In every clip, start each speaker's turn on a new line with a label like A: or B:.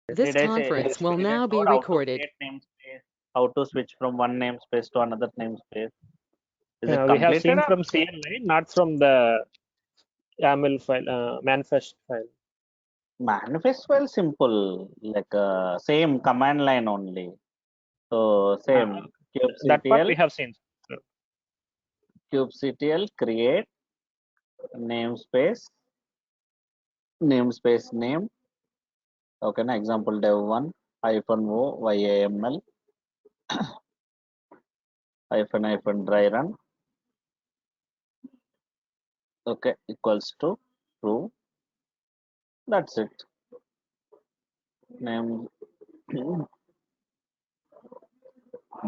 A: This
B: Did I say
A: conference will
B: explain it
A: now be
B: about how to
A: recorded.
B: create namespace, how to switch from one namespace to another namespace? Is it
C: We have
B: completed
C: seen
B: or
C: from CLI, not from the YAML file, manifest file.
B: manifest file simple, like same command line only. So same
C: That part we
B: kubectl,
C: have seen.
B: kubectl create namespace, namespace name. Okay, na example dev1 -o yaml dry run. Okay, equals to true. That's it. Name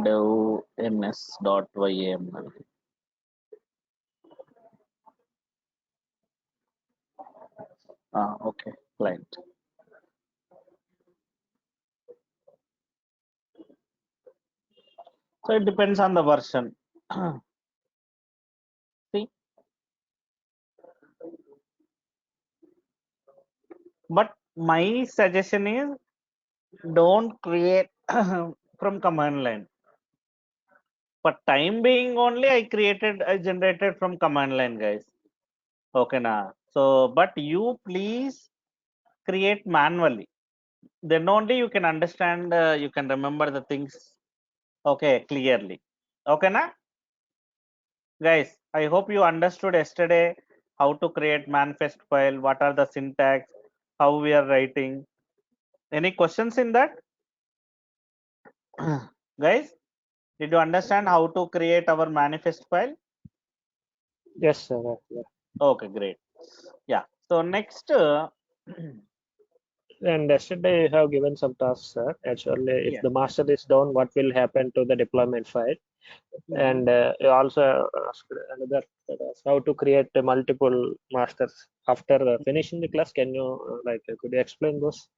B: dev ns.yml. Okay, client. So it depends on the version. See, but my suggestion is don't create from command line. For time being only, I generated from command line, guys. Okay, na. So, but you please create manually. Then only you can understand. You can remember the things. Okay, clearly. Okay, na. Guys, I hope you understood yesterday how to create manifest file, what are the syntax, how we are writing. Any questions in that? Guys, did you understand how to create our manifest file?
C: Yes, sir. Yeah.
B: Okay, great. Yeah. So next,
C: And yesterday you have given some tasks, sir. Actually, if
B: yeah.
C: the master is down, what will happen to the deployment file? And you also asked another task, how to create multiple masters. After finishing the class, can you could you explain those?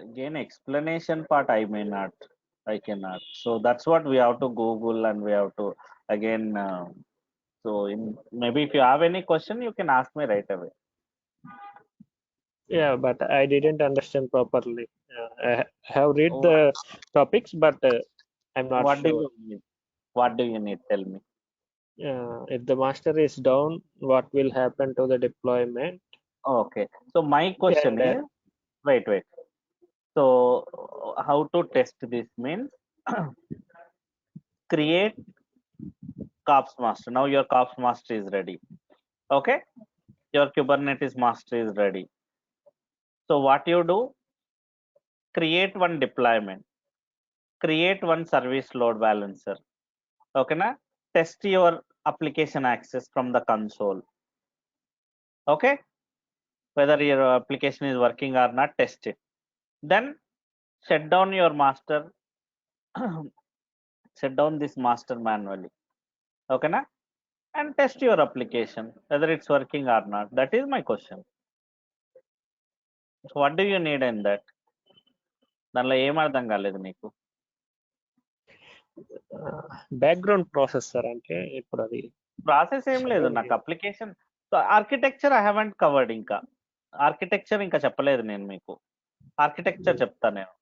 B: Again, explanation part I cannot. So that's what we have to Google and we have to again. So maybe if you have any question, you can ask me right away.
C: Yeah, but I didn't understand properly. I have read
B: Oh,
C: the topics, but I'm not
B: what do
C: sure.
B: you need? What do you need? Tell me.
C: If the master is down, what will happen to the deployment?
B: Okay. So my question
C: And
B: is, wait. So how to test this means create k8s master. Now your k8s master is ready. Okay. Your Kubernetes master is ready. So what you do? Create one deployment. Create one service load balancer. Okay, na? Test your application access from the console. Okay, whether your application is working or not, test it. Then shut down your master. Shut down this master manually. Okay, na? And test your application whether it's working or not. That is my question. So what do you need in that? దానిలో ఏం అర్థం కాలేదు నీకు
C: background processor అంటే ఇప్పుడు అది
B: process ఏం లేదు నాకు application architecture I haven't covered ఇంకా ఆర్కిటెక్చర్ ఇంకా చెప్పలేదు నేను మీకు ఆర్కిటెక్చర్ చెప్తాను నేను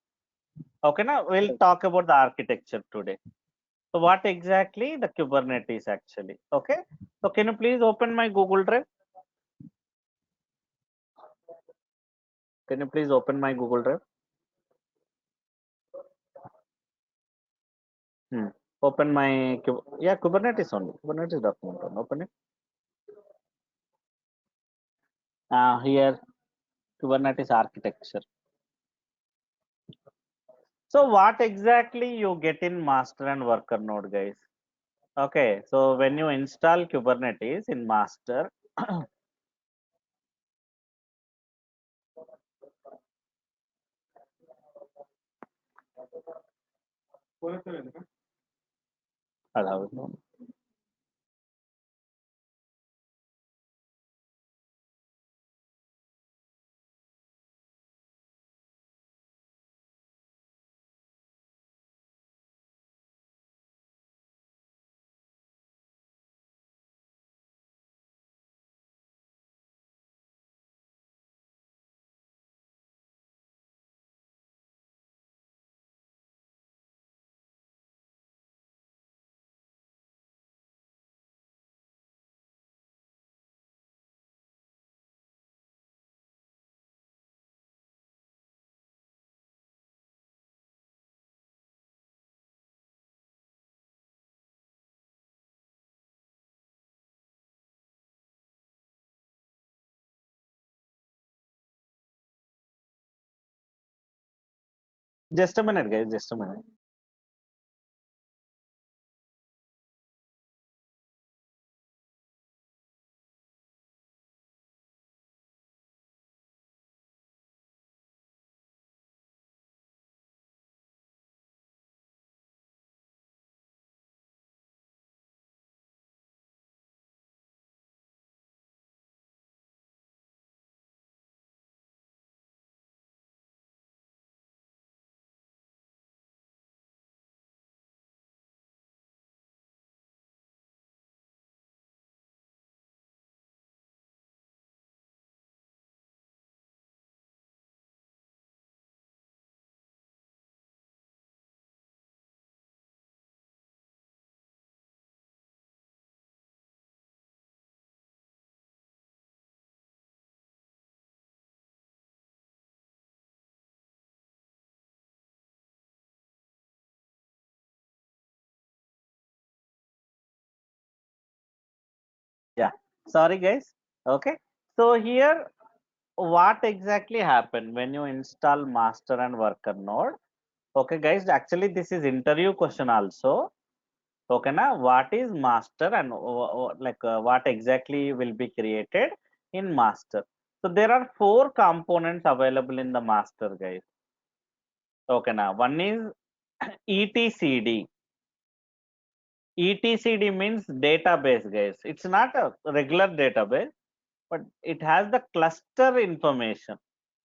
B: ఓకేనా will talk about the architecture today so what exactly the Kubernetes actually. Okay, so can you please open my Google Drive? Can you please open my Google Drive? Open my Kubernetes only, Kubernetes document only. Open it. Here Kubernetes architecture. So what exactly you get in master and worker node, guys? Okay, so when you install Kubernetes in master, allow Just a minute, guys. Just a minute. Yeah. Sorry, guys. Okay. So here, what exactly happened when you install master and worker node? Okay, guys. Actually, this is interview question also. Okay, now what is master and what exactly will be created in master? So there are four components available in the master, guys. Okay, now one is etcd. etcd means database, guys. It's not a regular database, but it has the cluster information.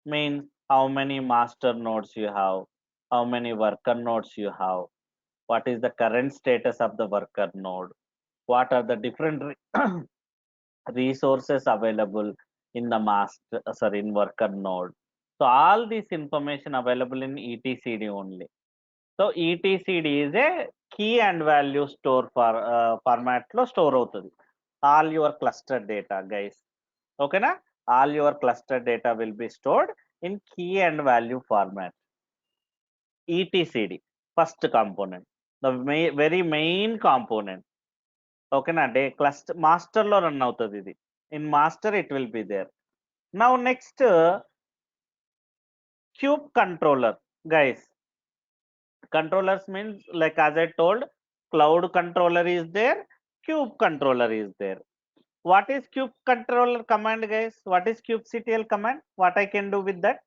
B: Means how many master nodes you have, how many worker nodes you have, what is the current status of the worker node, what are the different resources available in the master, sorry, in worker node. So all this information available in etcd only. So etcd is a key and value store for format lo store అవుతుంది all your cluster data, guys. Okay na, all your cluster data will be stored in key and value format. etcd first component, the very main component. Okay na, day cluster master లో run అవుతుంది ఇది. In master it will be there. Now next, cube controller, guys. Controllers means, like as I told, cloud controller is there, cube controller is there. What is cube controller command, guys? What is kubectl command? What I can do with that?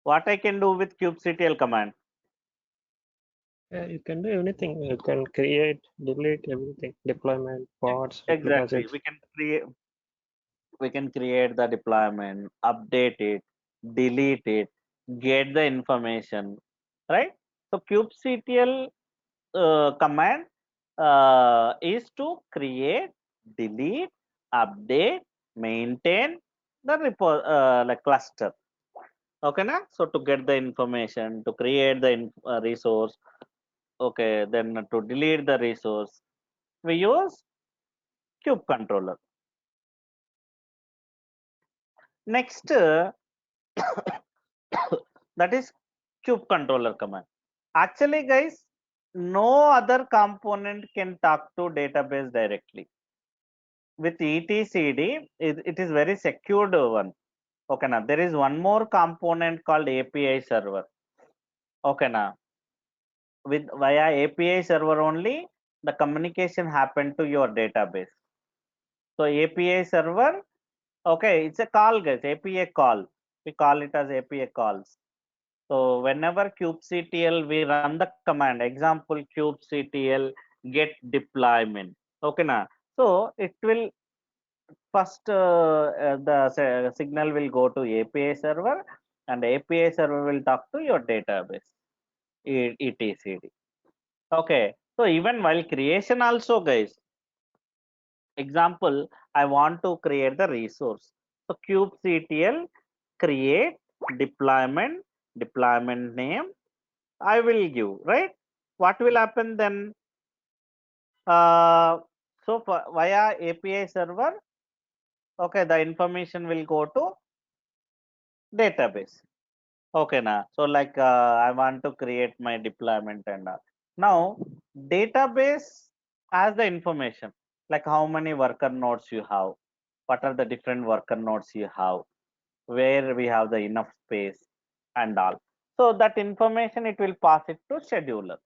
B: What I can do with kubectl command?
C: You can do anything. You can create, delete everything, deployment, pods,
B: Exactly.
C: repositories.
B: We can create the deployment, update it, delete it, get the information, right? So kubectl command is to create, delete, update, maintain the like cluster. Okay, na? So to get the information, to create the resource, okay, then to delete the resource, we use kube controller. Next, that is kube controller command. Actually, guys, no other component can talk to database directly. With etcd, it is very secured one. Okay, now there is one more component called API server. Okay, now with via API server only, the communication happen to your database. So API server, okay, it's a call, guys. API call. We call it as API calls. So whenever kubectl, we run the command. Example, kubectl get deployment. Okay, now so it will first the signal will go to API server, and API server will talk to your database, etcd. Okay, so even while creation also, guys, example, I want to create the resource. So kubectl create deployment, deployment name I will give, right? What will happen then? So via API server, okay, the information will go to database. Okay, now so like I want to create my deployment and all. Now database has the information, like how many worker nodes you have, what are the different worker nodes you have, where we have the enough space and all. So that information it will pass it to scheduler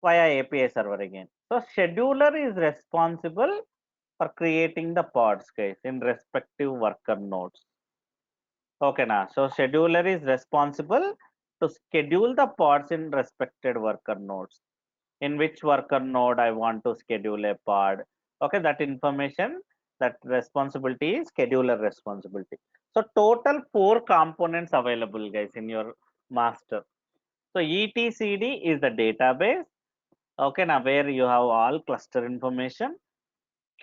B: via API server again. So scheduler is responsible for creating the pods, guys, in respective worker nodes. Okay, now so scheduler is responsible to schedule the pods in respected worker nodes. In which worker node I want to schedule a pod. Okay, that information, that responsibility is scheduler responsibility. So total 4 components available, guys, in your master. So etcd is the database. Okay, now where you have all cluster information.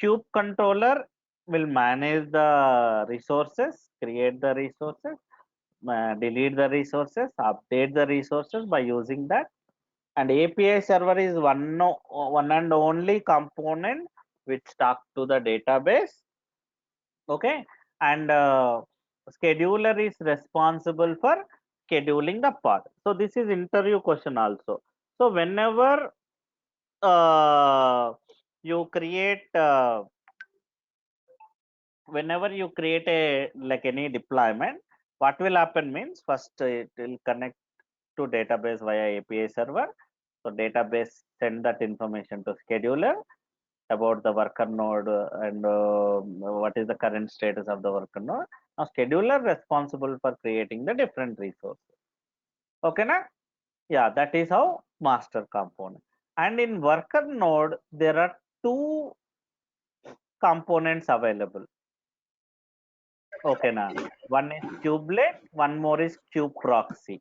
B: Kube controller will manage the resources, create the resources, delete the resources, update the resources by using that. And API server is one and only component which talk to the database. Okay, and scheduler is responsible for scheduling the part. So this is interview question also. So uh, you create uh, whenever you create a like any deployment, what will happen means first it will connect to database via API server. So database send that information to scheduler about the worker node and what is the current status of the worker node. Now scheduler responsible for creating the different resources. Okay, na? Yeah, that is how master component. And in worker node, there are 2 components available. Okay, na? One is kubelet, one more is kube proxy.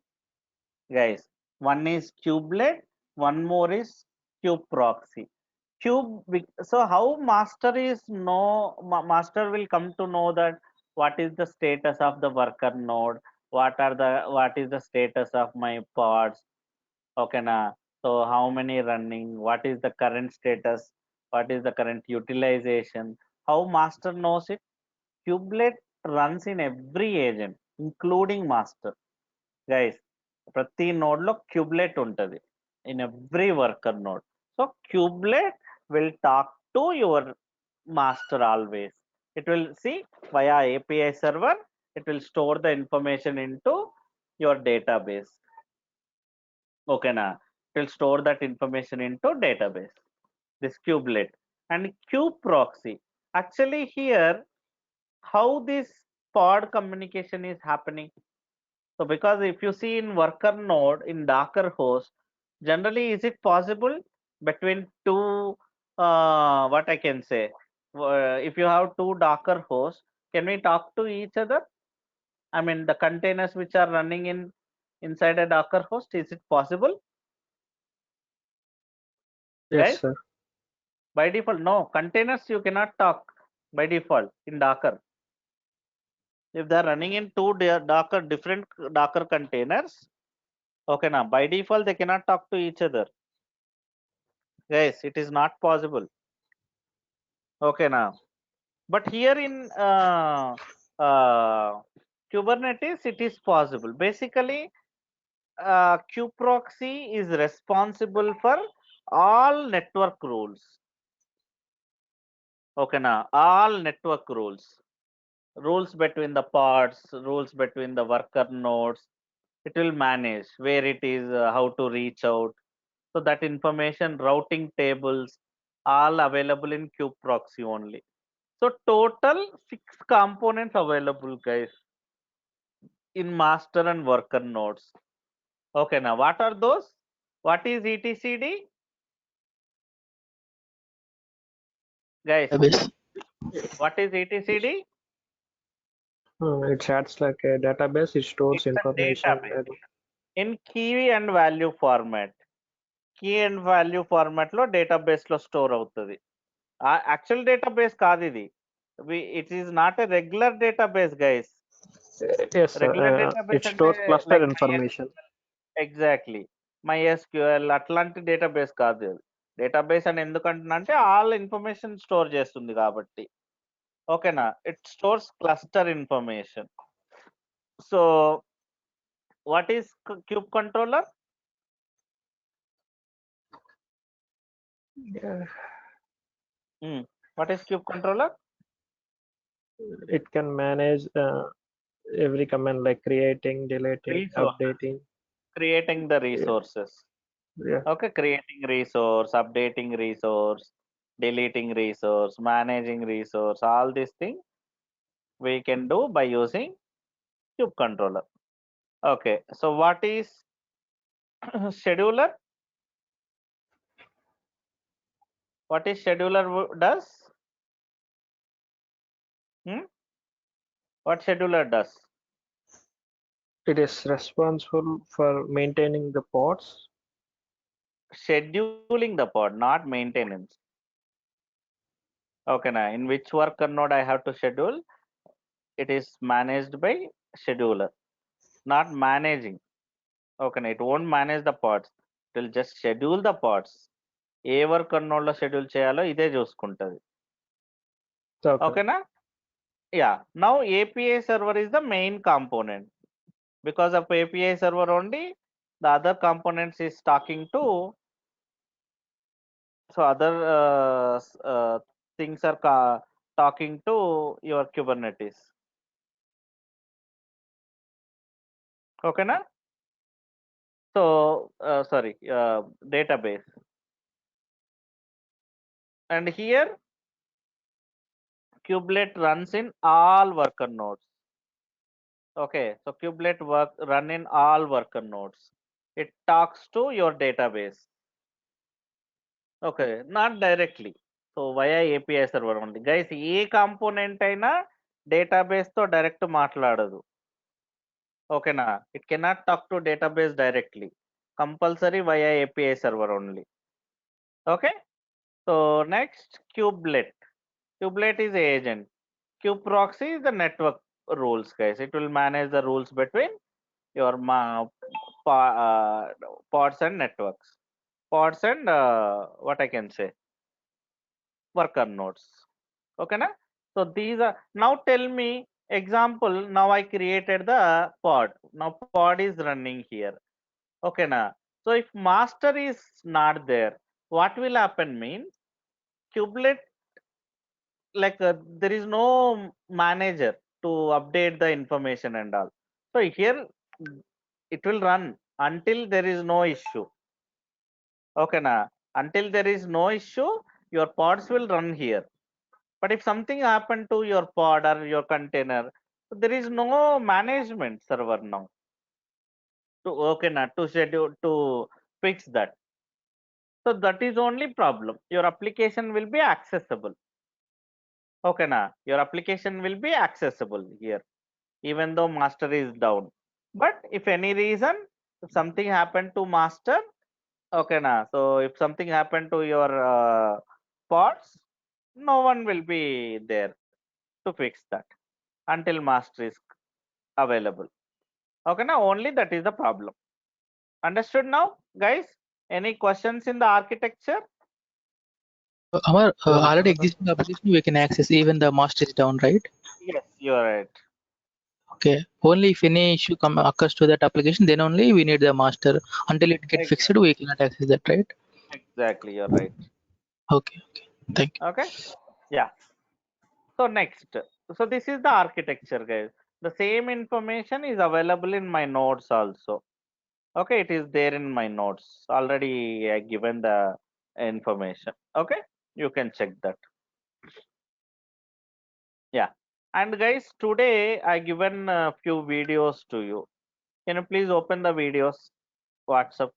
B: Guys, one is kubelet, one more is kube proxy. So how master is master will come to know that what is the status of the worker node, what is the status of my pods. Okay, na? So how many running, what is the current status, what is the current utilization, how master knows it. Kubelet runs in every agent including master. Guys, ప్రతి node లో cubelet ఉంటుంది in every worker node. So kubelet will talk to your master always. It will see via API server, it will store the information into your database. Okay, na? It will store that information into database. This kubelet and kube proxy. Actually, here how this pod communication is happening. So because if you see in worker node in Docker host, generally is it possible between two, what I can say, if you have two Docker hosts, can we talk to each other? I mean the containers which are running inside a Docker host, is it possible?
C: Yes,
B: Guys,
C: sir.
B: by default, no, containers you cannot talk by default in Docker. If they are running in two Docker different Docker containers, okay, now by default they cannot talk to each other. Guys, it is not possible. Okay, now, but here in Kubernetes, it is possible. Basically, kuproxy is responsible for all network rules. Okay, now all network rules between the pods, rules between the worker nodes. It will manage where it is, how to reach out. So that information, routing tables, all available in kuproxy only. So total 6 components available, guys, in master and worker nodes. Okay, now what are those? What is etcd? Guys,
A: Database.
B: what is etcd?
C: It acts like a database. It stores
B: It's a
C: information.
B: database in key and value format. Key and value format lo database lo store అవుతుంది. Actual database కాదు ఇది. It is not a regular database, guys.
C: Yes, sir.
B: Regular database
C: It
B: అంటే
C: stores cluster
B: like
C: information.
B: Exactly MySQL అట్లాంటి database కాదు అది. Database అని ఎందుకంటున్నా అంటే all information store చేస్తుంది కాబట్టి. ఓకేనా? It stores cluster information. So what is cube controller?
C: Yeah.
B: What is cube controller?
C: it can manage every command like creating, deleting,
B: Resources,
C: updating.
B: creating the
C: Yeah,
B: resources.
C: yeah.
B: Okay, creating resource, updating resource, deleting resource, managing resource, all these things we can do by using kube controller. Okay, so what is scheduler? What is scheduler does? Hmm? What scheduler does?
C: It is responsible for maintaining the pods.
B: Scheduling the pod, not maintenance. Okay, now in which worker node I have to schedule? It is managed by scheduler, not managing. Okay, now it won't manage the pods. It will just schedule the pods. A work నోడ్లో schedule చేయాలో ఇదే చూసుకుంటది.
C: Okay.
B: ఓకేనా? Yeah, now API server is the main component. Because of API server only, the other components is talking to, so other things are talking to your Kubernetes. ఓకేనా? So sorry, database. And here kubelet runs in all worker nodes. Okay, so kubelet run in all worker nodes. It talks to your database. Okay, not directly. So via API server only. Guys, A component అయినా database తో direct మాట్లాడదు. ఓకేనా? It cannot talk to database directly. Compulsory via API server only. Okay, so next, kubelet. Kubelet is agent. Kube proxy is the network rules, guys. It will manage the rules between your pods and networks. Pods and what I can say, worker nodes. Okay, na? So these are, now tell me example. Now I created the pod. Now pod is running here. Okay, na? So if master is not there, what will happen means kubelet, like there is no manager to update the information and all. So here it will run until there is no issue. Okay, na? Until there is no issue, your pods will run here. But if something happened to your pod or your container, so there is no management server now to, okay, na, to schedule to fix that. So that is only problem. Your application will be accessible. Okay, na, your application will be accessible here even though master is down. But if any reason, if something happened to master, okay, na, so if something happened to your pods, no one will be there to fix that until master is available. Okay, now only that is the problem. Understood now, guys? Any questions in the architecture?
A: Our already existing application we can access even the master is down, right?
B: Yes, you are right.
A: Okay. Only if any issue come occurs to that application, then only we need the master. Until it get fixed,
B: Exactly.
A: we cannot access that, right?
B: Exactly, you're right.
A: Okay. Okay. Thank you.
B: Okay. Yeah. So next, so this is the architecture, guys. The same information is available in my nodes also. Okay, it is there in my notes already. I given the information. Okay, you can check that. Yeah. And guys, today I given a few videos to you. Can you please open the videos? WhatsApp.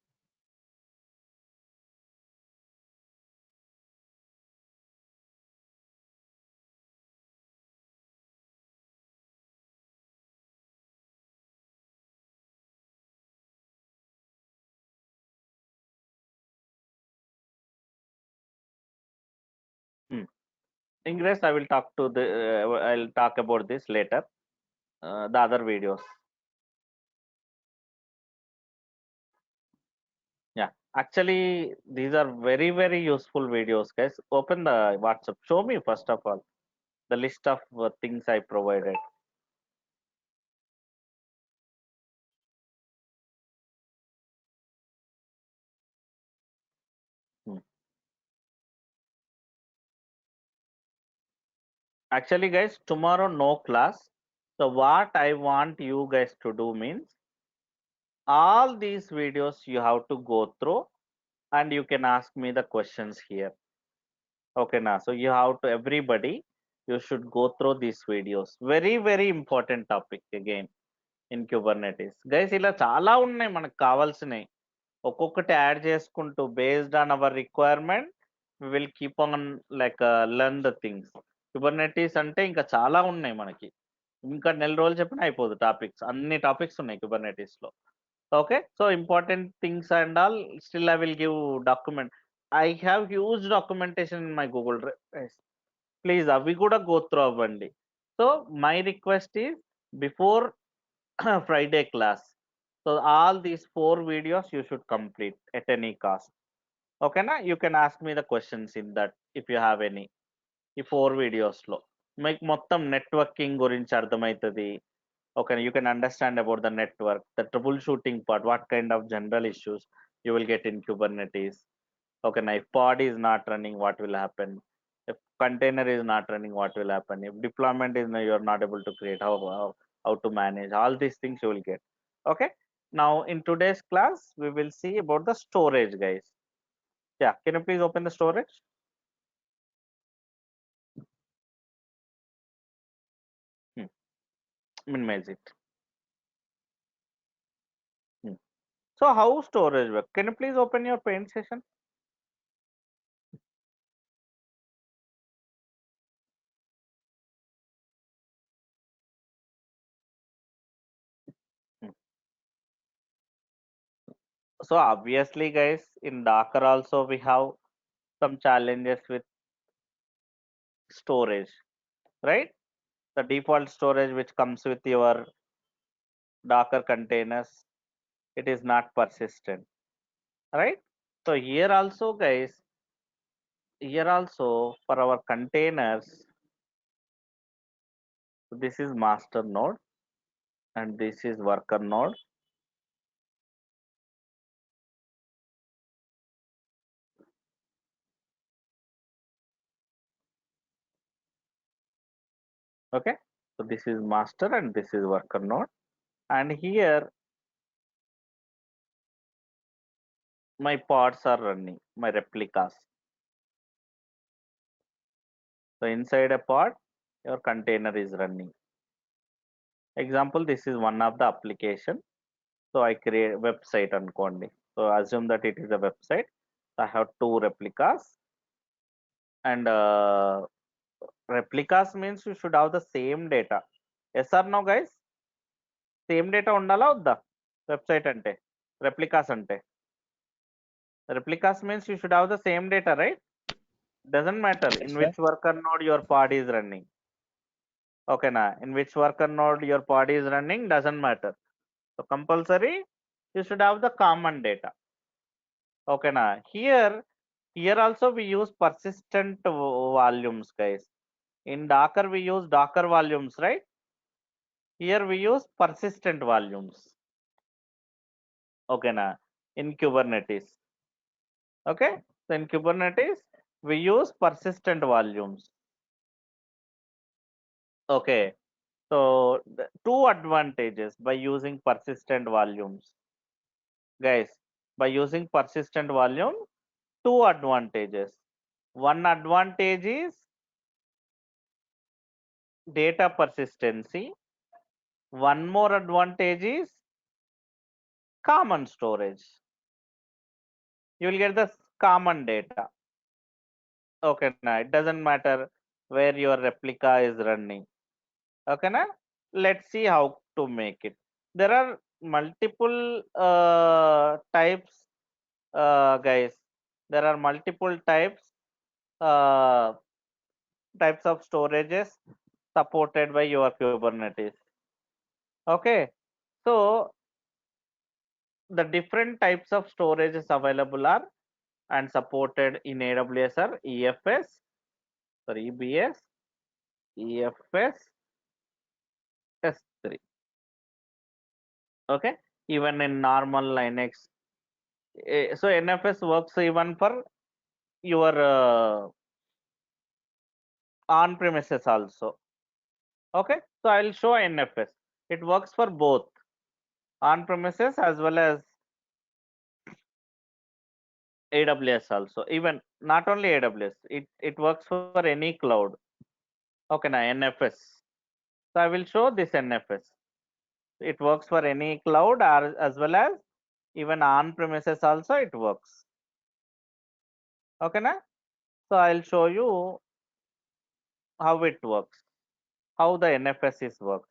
B: Hmm. Ingress, I will talk to the. I'll talk about this later. The other videos. Yeah. Actually, these are very useful videos, guys. Open the WhatsApp. Show me first of all the list of things I provided. Hmm. Actually, guys, tomorrow no class. So what I want you guys to do means all these videos you have to go through and you can ask me the questions here. Okay, now so you have to everybody you should go through these videos. Very, very important topic again in Kubernetes. Guys, ఇలా చాలా ఉన్నాయి మనకు కావాల్సినవి. ఒక్కొక్కటి add చేసుకుంటూ based on our requirement we will keep on like learn the things. Kubernetes అంటే ఇంకా చాలా ఉన్నాయి మనకి. ఇంకా నెల రోజులు చెప్పినా అయిపోదు టాపిక్స్. అన్ని టాపిక్స్ ఉన్నాయి కుబర్నెటీస్ లో. Okay, so important things and all still I will give document. I have huge documentation in my Google drive. Please అవి కూడా గో త్రూ అవ్వండి. So my request is before Friday class. So all these 4 videos you should complete at any cost. Okay, na? You can ask me the questions in that if you have any. ఈ 4 videos లో మీకు మొత్తం networking గురించి అర్థమవుతుంది. Okay, you can understand about the network, the troubleshooting part, what kind of general issues you will get in Kubernetes. Okay, now if pod is not running, what will happen? If container is not running, what will happen? If deployment is you are not able to create, how to manage all these things you will get. Okay, now in today's class we will see about the storage, guys. Yeah, can you please open the storage? Minimize it. So how storage work? Can you please open your paint session? So obviously, guys, in Docker also we have some challenges with storage, right? The default storage which comes with your Docker containers, it is not persistent, right? So here also, guys, here also for our containers, this is master node and this is worker node. Okay, so this is master and this is worker node, and here my pods are running, my replicas. So inside a pod, your container is running. Example, this is one of the application. So I create website అనుకోండి. So assume that it is a website. I have 2 replicas, and replicas means you should have the same data. Yes or no, guys? Same data ఉండాలా వద్దా website అంటే? Replicas అంటే replicas means you should have the same data, right? Doesn't matter in which worker node your pod is running. Okay, na, in which worker node your pod is running doesn't matter. So compulsory you should have the common data. Okay, na, here also we use persistent volumes, guys. In Docker we use Docker volumes, right? Here we use persistent volumes. Okay, na, in Kubernetes. Okay, so in Kubernetes we use persistent volumes. Okay, so the 2 advantages by using persistent volumes, guys. By using persistent volume, 2 advantages. One advantage is data persistency. One more advantage is common storage. You will get the common data. Okay, now it doesn't matter where your replica is running. Okay, now let's see how to make it. There are multiple types, guys. There are multiple uh, types of storages supported by your Kubernetes. Okay, so the different types of storages available are and supported in AWS are EFS, sorry, EBS, EFS, S3. Okay, even in normal Linux. So NFS works even for your on premises also. Okay, so I'll show NFS. It works for both on premises as well as AWS also. Even not only AWS, it works for any cloud. Okay, now NFS. So I will show this NFS. It works for any cloud or as well as even on premises also it works. Okay, na? So I'll show you how it works, how the NFS is works.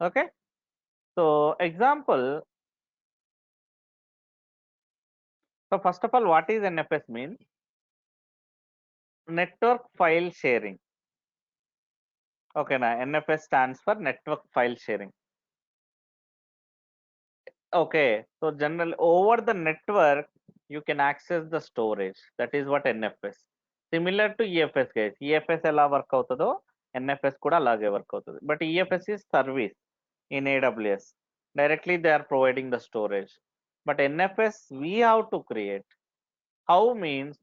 B: Okay, so example. So first of all, what is NFS means? Network file sharing. Okay, now NFS stands for network file sharing. Okay, so generally over the network you can access the storage. That is what NFS. Similar to EFS guys. EFS ఎలా work అవుతుందో NFS కూడా అలాగే work అవుతుంది. But EFS is service in AWS. Directly they are providing the storage. But NFS we have to create. How means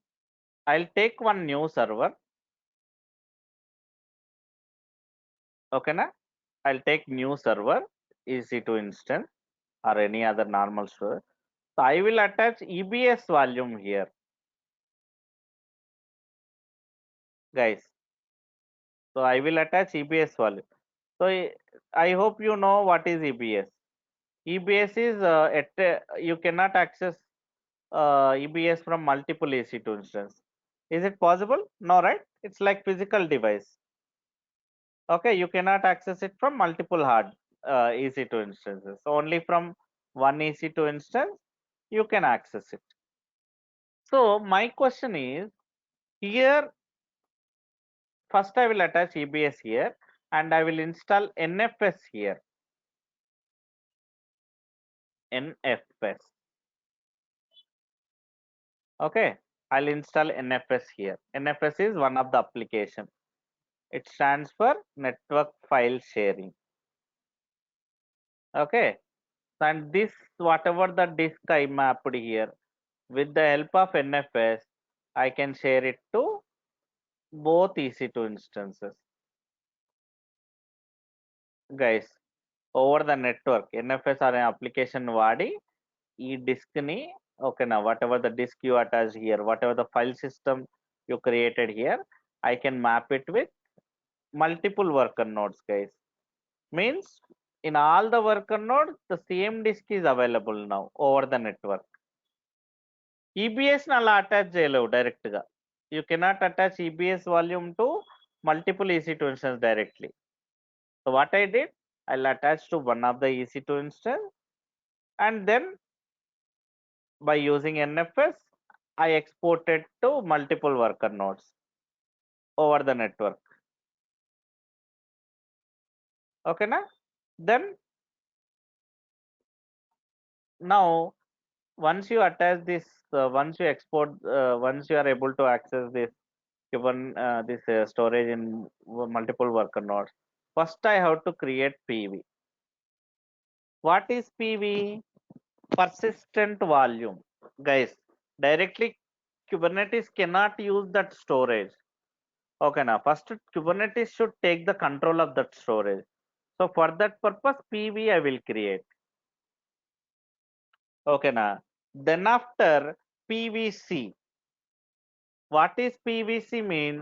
B: I'll take one new server. Okay, na? I'll take new server EC2 instance or any other normal server. So I will attach EBS volume here, guys. So I will attach EBS volume. So I hope you know what is EBS. EBS is you cannot access EBS from multiple EC2 instance. Is it possible? No, right? It's like physical device. Okay, you cannot access it from multiple hard EC2 instances. Only from one EC2 instance you can access it. So my question is here. First I will attach EBS here and I will install NFS here. NFS. Okay, I'll install NFS here. NFS is one of the application. It stands for network file sharing. Okay, and this whatever the disk I mapped here, with the help of NFS, I can share it to both EC2 instances. Guys, over the network, NFS or an application వాడి ఈ disk ని ఓకేనా whatever the disk you attach here, whatever the file system you created here, I can map it with multiple worker nodes, guys. Means in all the worker nodes the same disk is available now over the network. EBS ని అలా attach చేయలేవు direct గా. You cannot attach EBS volume to multiple EC2 instance directly. So what I did, I'll attach to one of the EC2 instance and then by using NFS, I exported to multiple worker nodes over the network. Okay, na? Then now once you attach this, once you export, once you are able to access this given this storage in multiple worker nodes, first I have to create PV. What is PV? Persistent volume, guys. Directly Kubernetes cannot use that storage. Okay, now first Kubernetes should take the control of that storage. So for that purpose PV I will create. Okay, now then after PVC. What is PVC mean?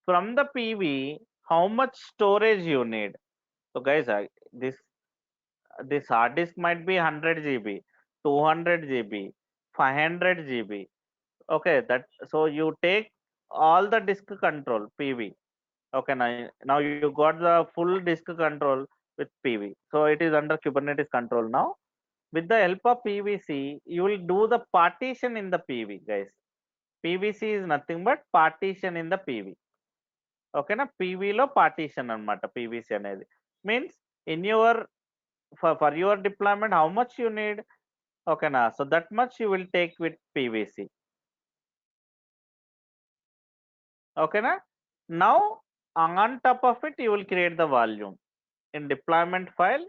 B: From the PV how much storage you need. So guys, this hard disk might be 100 GB, 200 GB, 500 GB. Okay, that so you take all the disk control PV. Okay, now you got the full disk control with PV. So it is under Kubernetes control now. With the help of PVC, you will do the partition in the PV, guys. PVC is nothing but partition in the PV. Okay, na PV lo partition anamata PVC anedi. Means in your for your deployment how much you need. Okay, na so that much you will take with PVC. Okay, na now on top of it you will create the volume. In deployment file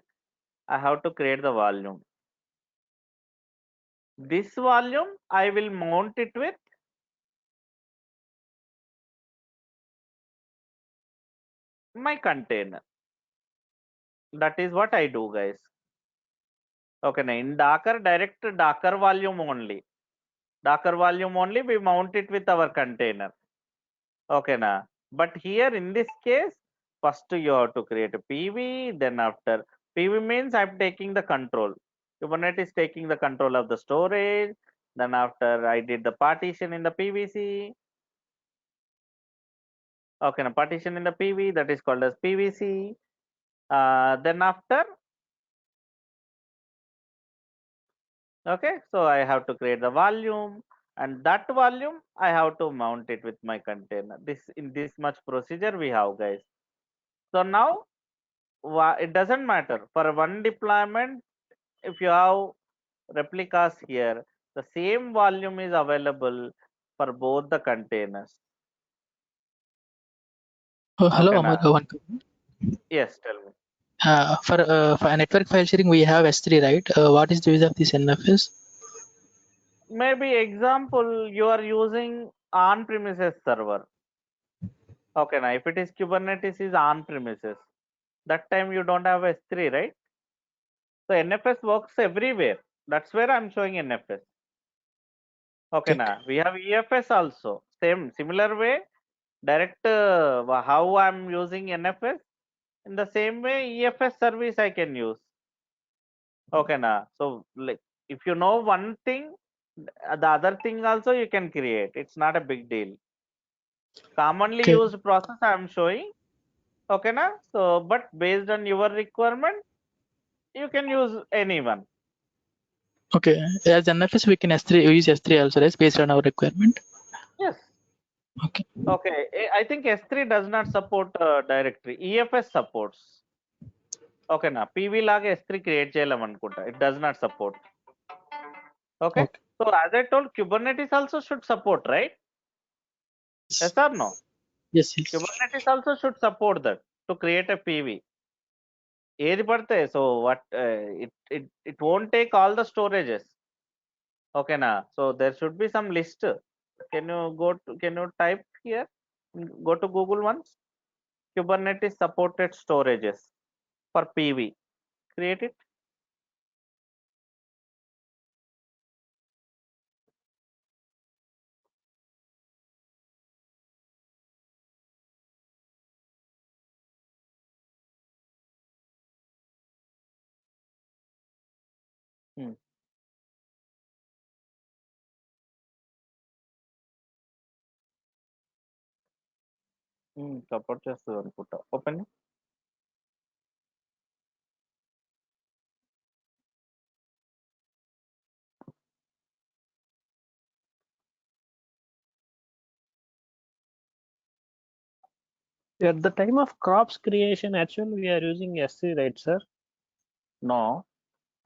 B: I have to create the volume. This volume I will mount it with my container. That is what I do, guys. Okay, now in Docker, direct Docker volume only. Docker volume only, we mount it with our container. Okay, now. But here in this case, first you have to create a PV, then after PV means I'm taking the control. Kubernetes taking the control of the storage. Then after I did the partition in the PVC. Okay, now partition in the PV, that is called as PVC. Then after, okay, so I have to create the volume, and that volume I have to mount it with my container. This in this much procedure we have, guys. So now it doesn't matter for one deployment. If you have replicas here, the same volume is available for both the containers.
A: Oh, hello,
B: Okay,
A: Amar.
B: now
A: One.
B: yes, tell me.
A: For a network file sharing, we have S3, right? What is the use of this NFS?
B: Maybe example, you are using on-premises server. Okay, now if it is Kubernetes is on-premises, that time you don't have S3, right? So NFS works everywhere. That's where I'm showing NFS. Okay,
A: Okay.
B: now we have EFS also. Similar way, direct how I'm using NFS. In the same way, EFS service I can use. Okay, now. So like if you know one thing, the other thing also you can create. It's not a big deal. Commonly
A: Okay.
B: used process I'm showing. Okay, now. So but based on your requirement, you can use anyone.
A: Okay. As NFS, we can S3 use S3 also, right? Based on our requirement.
B: Yes.
A: Okay.
B: Okay. I think S3 does not support directory. EFS supports. Okay, now PV లాగా S3 create చేయాలనుకుంటా. It does not support. Okay.
A: Okay.
B: So as I told, Kubernetes also should support, right? Yes or no?
A: Yes. Yes.
B: Kubernetes also should support that to create a PV. ఏది పడితే so what it won't take all the storages. Okay, na. So there should be some list. Can you type here? Go to Google once. Kubernetes supported storages for PV. Create it. Hmm. Support చేస్తుంది అనుకుంటా open
C: At the time of crops creation, actually we are using S3, right, sir?
B: No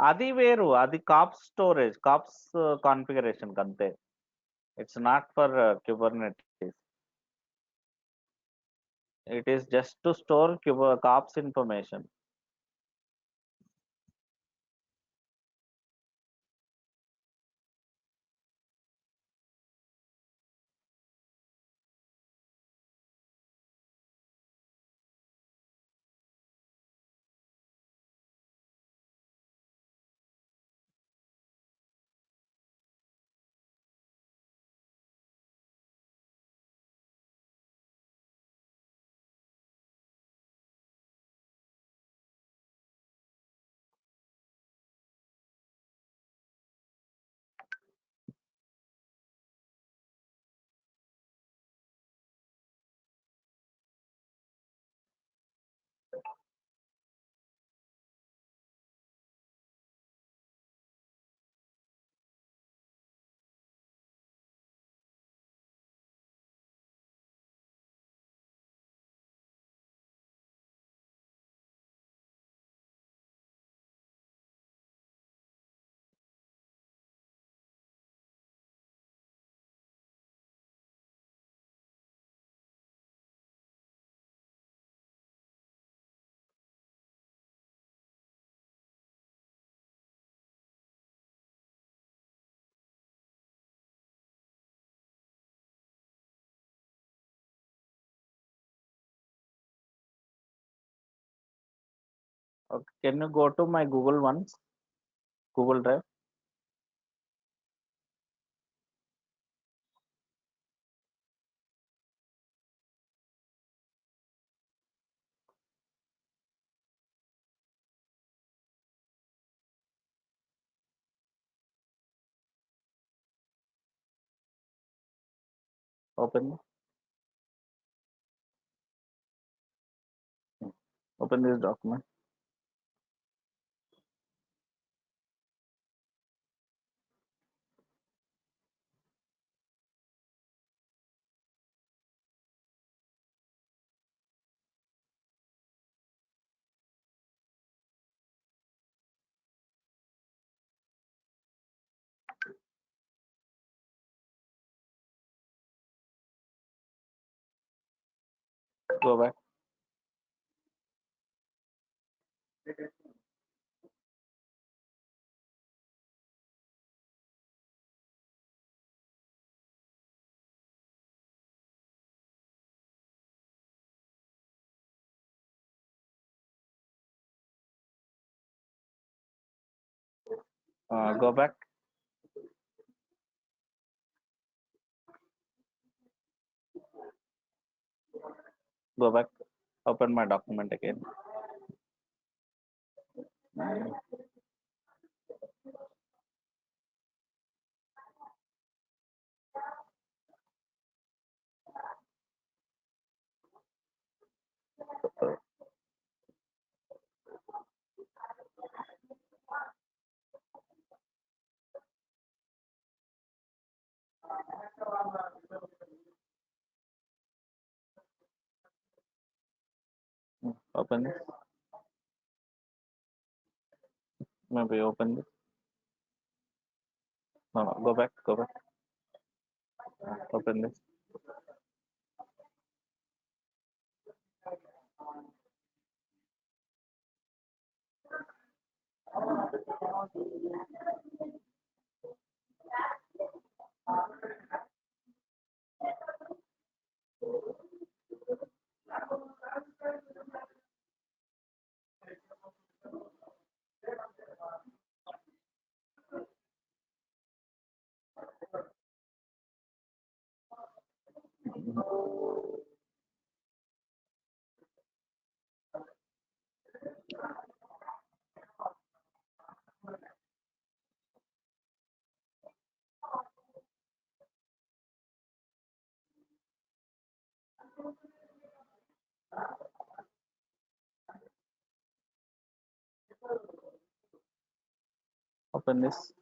B: అది వేరు అది kops storage kops configuration అంతే it's not for Kubernetes. It is just to store kops information. Okay. Can you go to my Google once? Google Drive. Open. Open this document. Go back. Go back. Go back. Open my document again. Open this. Maybe open this. No, no. Go back. Go back. Open this. Open this.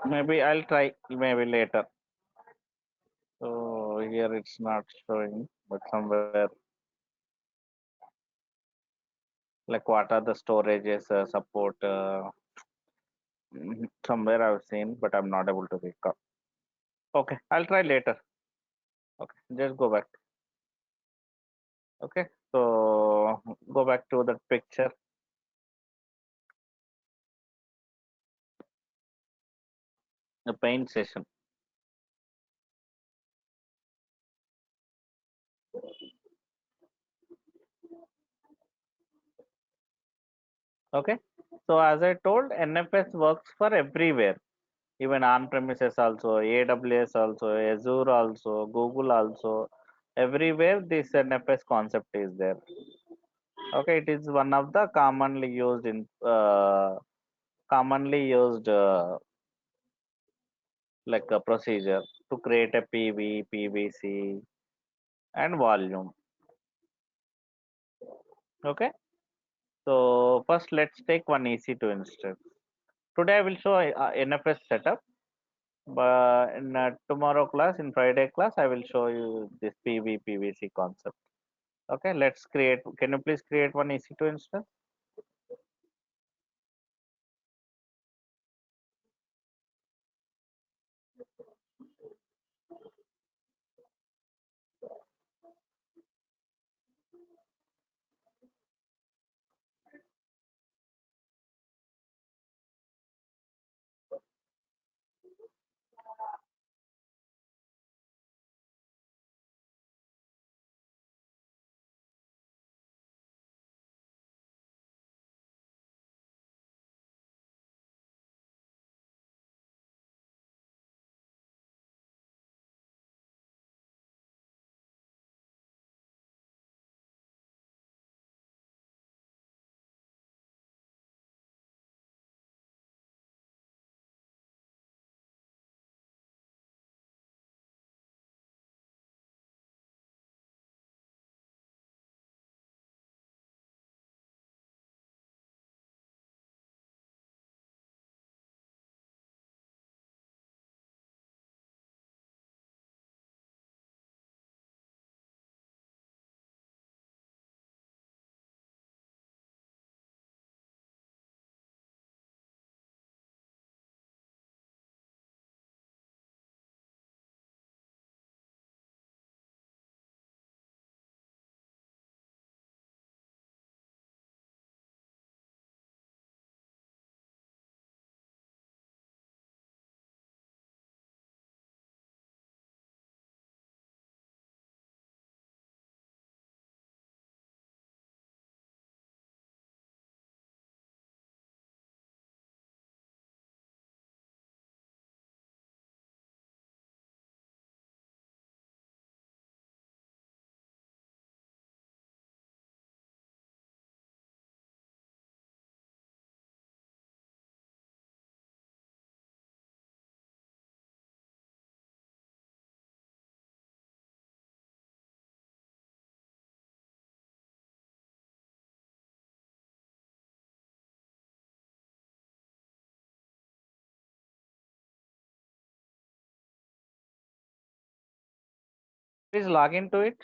B: Maybe I'll try. Maybe later. So here it's not showing, but somewhere like what are the storages support somewhere I've seen, but I'm not able to recall. Okay, I'll try later. Okay, just go back. Okay, so go back to the picture. The paint session. Okay, so as I told, NFS works for everywhere, even on premises also, AWS also, Azure also, Google also. Everywhere this NFS concept is there. Okay, it is one of the commonly used like a procedure to create a PV, PVC, and volume. Okay, so first let's take one EC2 instance. Today I will show NFS setup, but in tomorrow class, in Friday class, I will show you this PV, PVC concept. Okay, let's create. Can you please create one EC2 instance? Please log into it.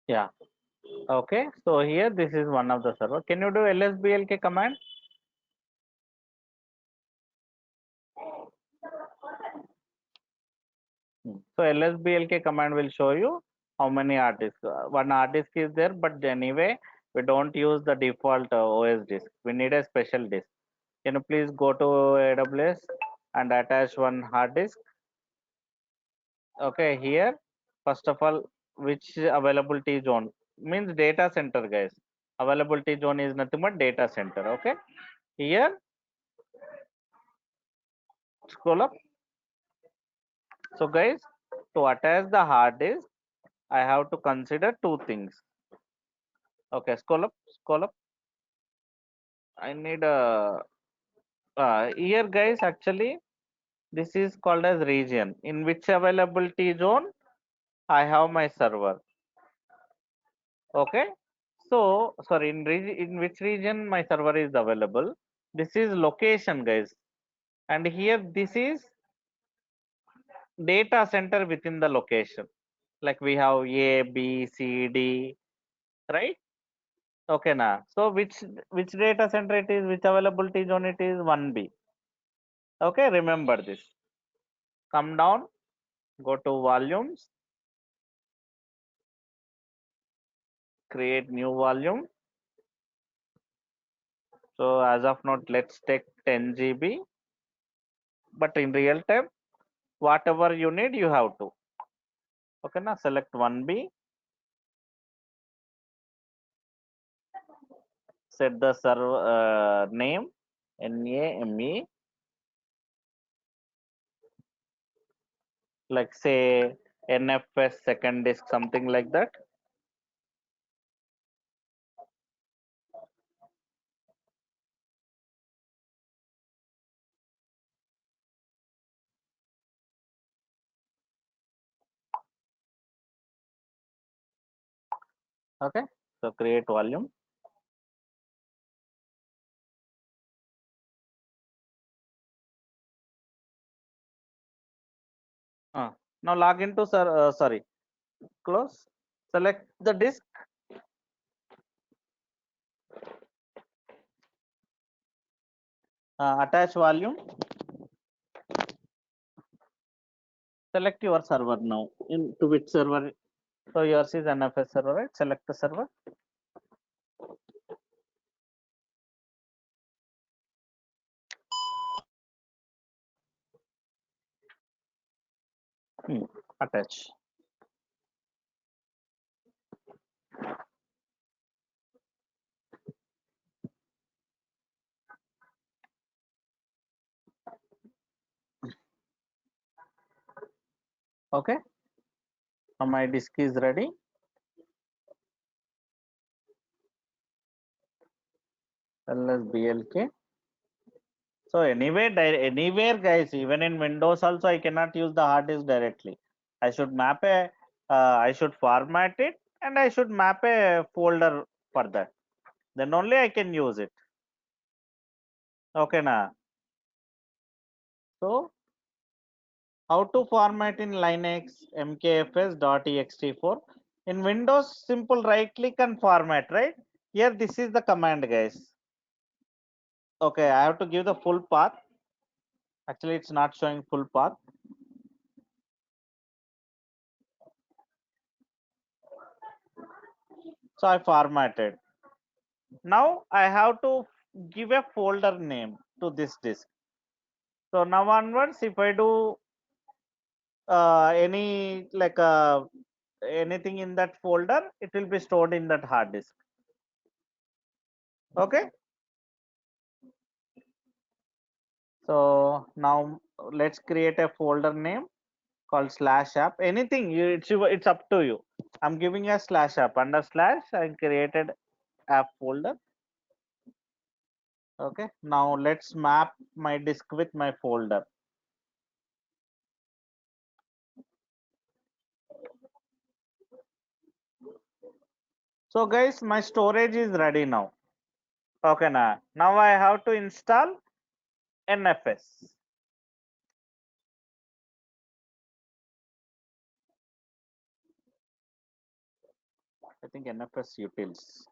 B: Yeah. Okay. So here this is one of the server. Can you do lsblk command? So lsblk command will show you how many hard disks. One hard disk is there, but anyway, we don't use the default OS disk. We need a special disk. Can you please go to AWS and attach one hard disk? Okay, here, first of all, which availability zone means data center, guys. Availability zone is nothing but data center. Okay, here, scroll up. So, guys, to attach the hard disk, I have to consider two things. Okay, scroll up, scroll up. I need a here, guys. Actually, this is called as region. In which availability zone I have my server. Okay, so sorry, in which region my server is available. This is location, guys, and here this is data center within the location. Like we have A, B, C, D, right? Okay, now so which data center it is, which availability zone it is, 1B. Okay, remember this. come down, go to volumes, create new volume. So as of now, let's take 10 GB, but in real time, whatever you need, you have to. Okay, now select 1B, set the server name, NAME, like say NFS second disk, something like that. Okay, so create volume. Now log into sorry, close, select the disk, attach volume, select your server now into which server. So yours is NFS server, right? Select the server. Attach. Okay, now my disk is ready. LSBLK. So anyway, anywhere guys, even in Windows also, I cannot use the hard disk directly. I should map I should format it, and I should map a folder for that. Then only I can use it. Okay, na. So how to format in Linux mkfs.ext4. In Windows, simple right click and format, right? Here, this is the command, guys. Okay, I have to give the full path. Actually, it's not showing full path. So I formatted. Now I have to give a folder name to this disk. So now onwards, if I do any like anything in that folder, it will be stored in that hard disk. Okay. So now let's create a folder name called /app. Anything it's up to you. I'm giving a /app under slash. I created app folder. Okay. Now let's map my disk with my folder. So guys, my storage is ready now. Okay, now I have to install NFS. I think NFS utils.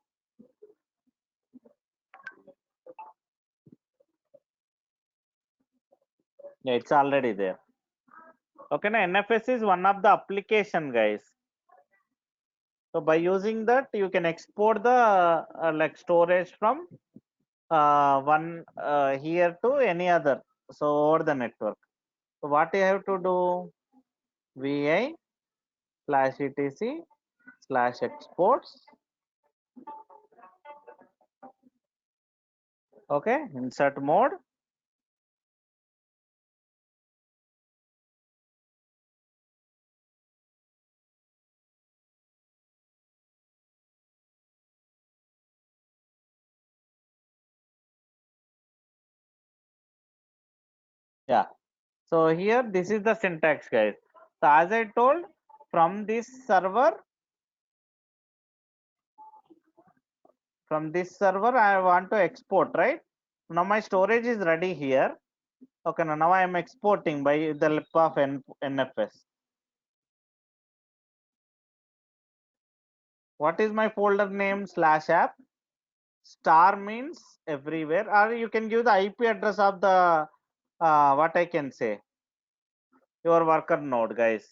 B: Yeah, it's already there. Okay, now NFS is one of the application, guys. So by using that, you can export the like storage from one here to any other. So over the network. So what you have to do? vi/etc/exports. Okay, insert mode. Yeah. So here this is the syntax, guys. So as I told, from this server I want to export, right? Now my storage is ready here. Okay, now I am exporting by the help of NFS. What is my folder name? /app. Star means everywhere, or you can give the IP address of the what I can say. your worker node, guys.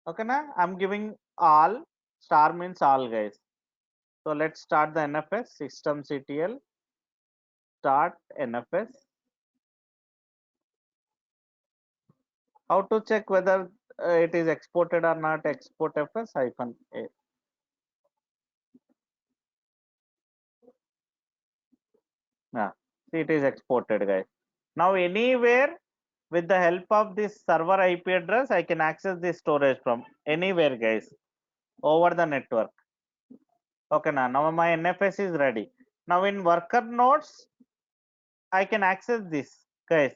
B: Okay, na? I'm giving all. Star means all, guys. So let's start the NFS systemctl start NFS. How to check whether it is exported or not? Export fs -a. Yeah, see, it is exported, guys. Now anywhere with the help of this server IP address, I can access this storage from anywhere, guys, over the network. Okay, now my NFS is ready. Now in worker nodes, I can access this, guys.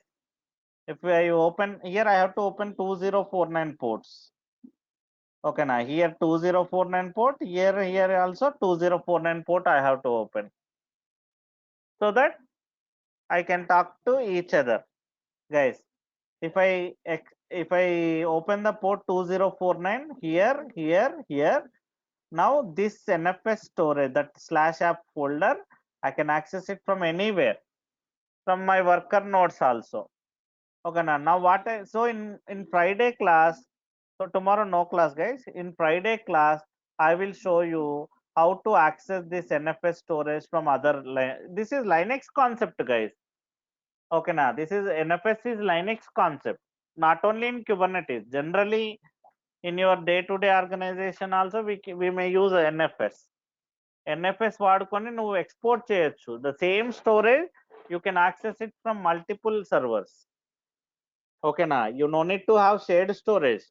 B: If I open here, I have to open 2049 ports. Okay, now here 2049 port, here also 2049 port I have to open, so that I can talk to each other, guys. If I open the port 2049 here, now this NFS storage, that /app folder, I can access it from anywhere, from my worker nodes also. Okay, now what so in Friday class, so tomorrow no class, guys. In Friday class, I will show you how to access this NFS storage from other. This is Linux concept, guys. Okay, now this is NFS is Linux concept, not only in Kubernetes. Generally, in your day-to-day organization also, we may use NFS. NFS వాడుకొని నువ్వు export చేయొచ్చు. The same storage you can access it from multiple servers. Okay, now you no need to have shared storage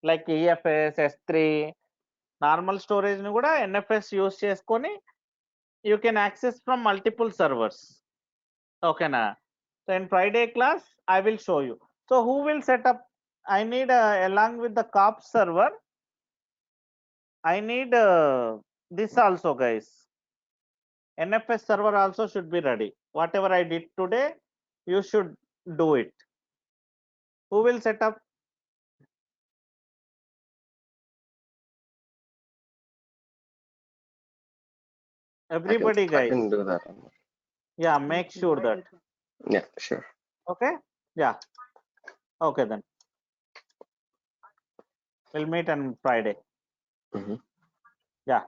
B: like EFS, S3, normal storage ని కూడా NFS use చేసుకొని you can access from multiple servers. Okay, now so in Friday class I will show you. So who will set up? I need along with the k8s server, I need this also, guys. NFS server also should be ready. Whatever I did today, you should do it. Who will set up? Everybody,
D: I
B: guys.
D: can do that.
B: Yeah, make sure that.
D: Yeah, sure.
B: Okay. Yeah. Okay, then we'll meet on Friday.
D: Mhm.
B: Yeah.